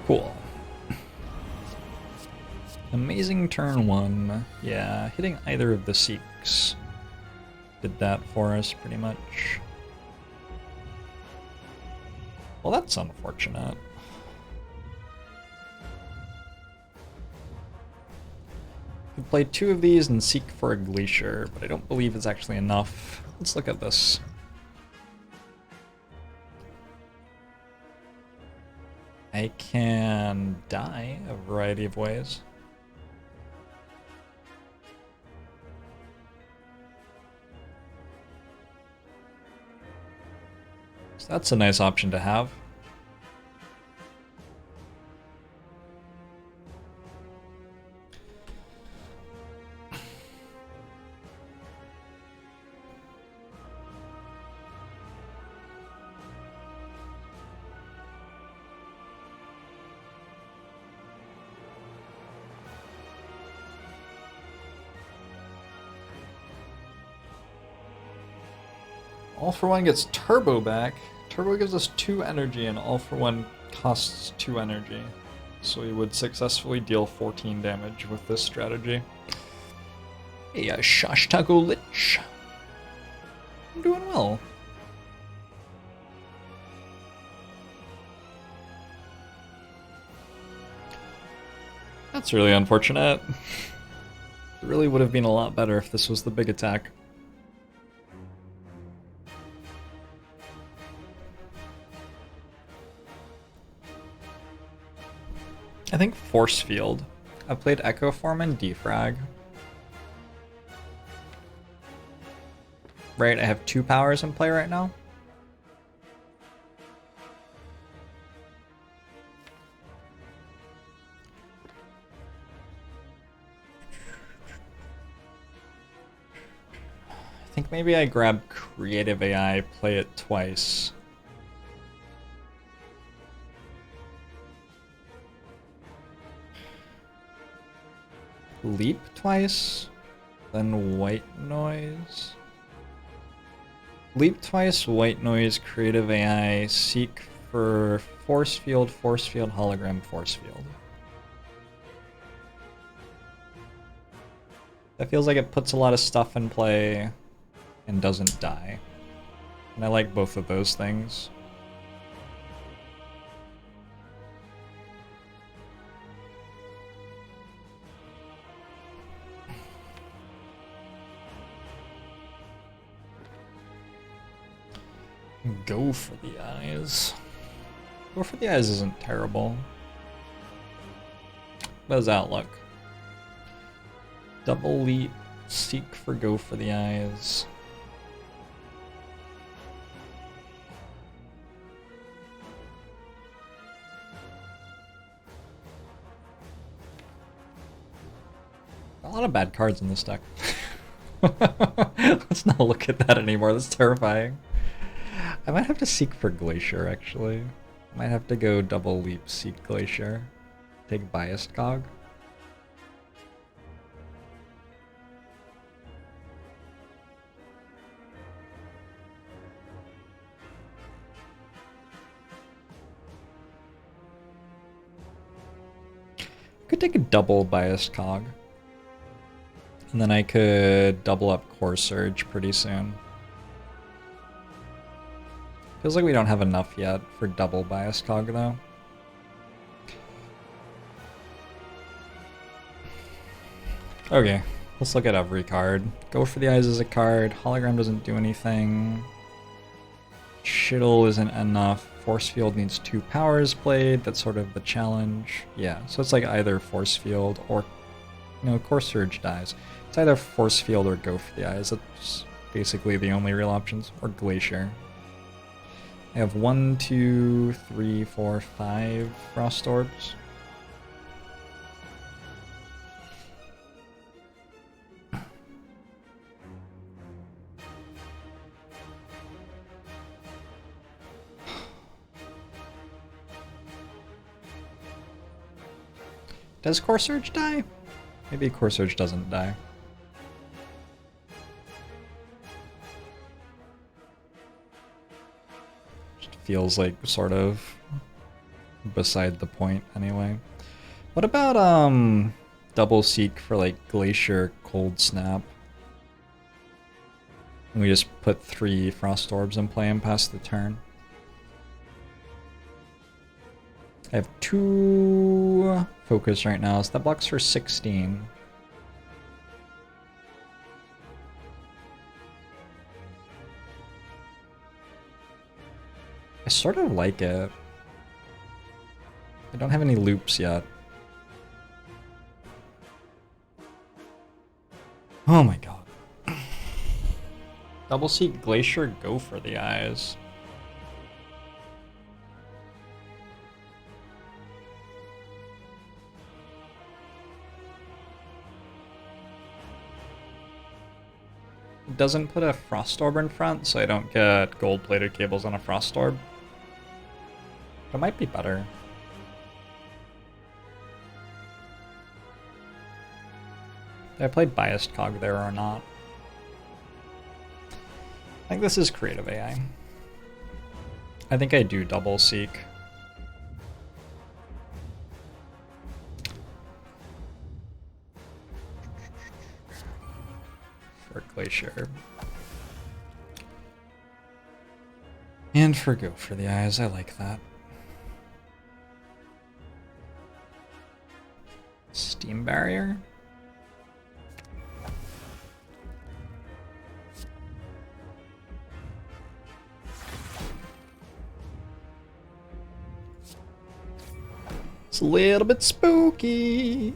Cool. Amazing turn 1. Yeah, hitting either of the Seeks did that for us pretty much. Well, that's unfortunate. We play 2 of these and seek for a Glacier, but I don't believe it's actually enough. Let's look at this. I can die a variety of ways. So that's a nice option to have. All for One gets Turbo back. Turbo gives us 2 energy, and All for One costs 2 energy. So we would successfully deal 14 damage with this strategy. Hey, Shashtago Lich. I'm doing well. That's really unfortunate. It really would have been a lot better if this was the big attack. I think Force Field. I played Echo Form and Defrag. Right, I have 2 powers in play right now. I think maybe I grab Creative AI, play it twice. Leap twice, then White Noise. Leap twice, White Noise, Creative AI, seek for Force Field, Hologram, Force Field. That feels like it puts a lot of stuff in play and doesn't die. And I like both of those things. Go for the Eyes. Go for the Eyes isn't terrible. What does that look? Double Leap, seek for Go for the Eyes. A lot of bad cards in this deck. Let's not look at that anymore, that's terrifying. I might have to seek for Glacier, actually. I might have to go double leap, seek Glacier. Take Biased Cog. Could take a double biased cog. And then I could double up Core Surge pretty soon. Feels like we don't have enough yet for double biased cog though. Okay, let's look at every card. Go for the Eyes as a card. Hologram doesn't do anything. Shittle isn't enough. Force Field needs 2 powers played. That's sort of the challenge. Yeah, so it's like either Force Field or, you know, Core Surge dies. It's either Force Field or go for the Eyes. That's basically the only real options. Or Glacier. I have 1, 2, 3, 4, 5 Frost Orbs. Does Core Surge die? Maybe Core Surge doesn't die. Just feels like sort of beside the point anyway. What about double seek for like Glacier Cold Snap? And we just put 3 Frost Orbs in play and pass the turn. I have 2 focus right now, so that blocks for 16. I sort of like it. I don't have any loops yet. Oh my god. Double seek Glacier, go for the Eyes. Doesn't put a Frost Orb in front, so I don't get gold-plated cables on a Frost Orb. It might be better. Did I play Biased Cog there or not? I think this is creative AI. I think I do double seek. For Glacier. And for Go for the Eyes, I like that. Steam Barrier? It's a little bit spooky.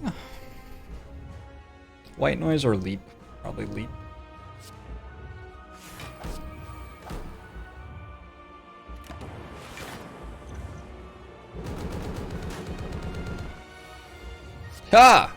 White Noise or Leap? Probably Leap. Ha!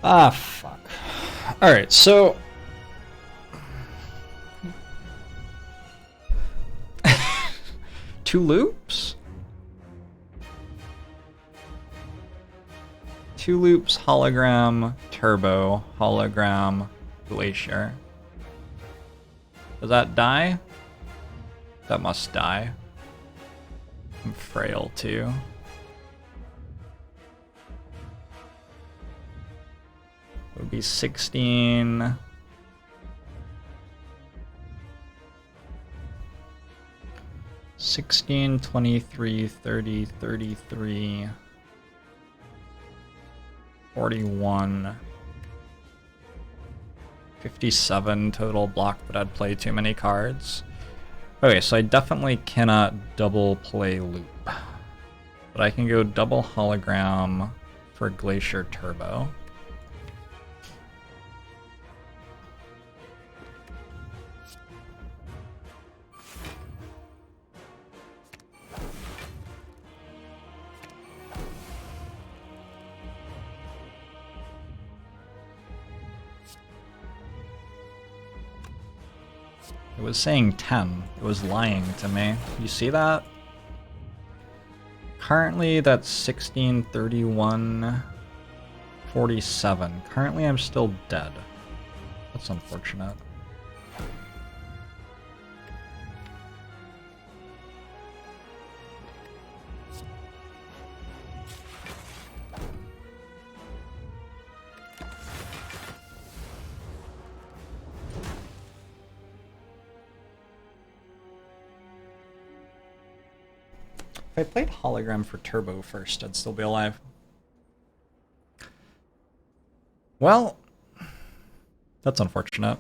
Ah, fuck. Alright, so... Two loops? 2 loops, hologram, turbo, hologram, glacier. Does that die? That must die. I'm frail too. It would be 16. 16, 23, 30, 33, 41, 57 total block, but I'd play too many cards. Okay, so I definitely cannot double play loop, but I can go double hologram for Glacier Turbo. It was saying 10. It was lying to me. You see that? Currently, that's 16:31:47. Currently, I'm still dead. That's unfortunate. If I played hologram for turbo first, I'd still be alive. Well, that's unfortunate.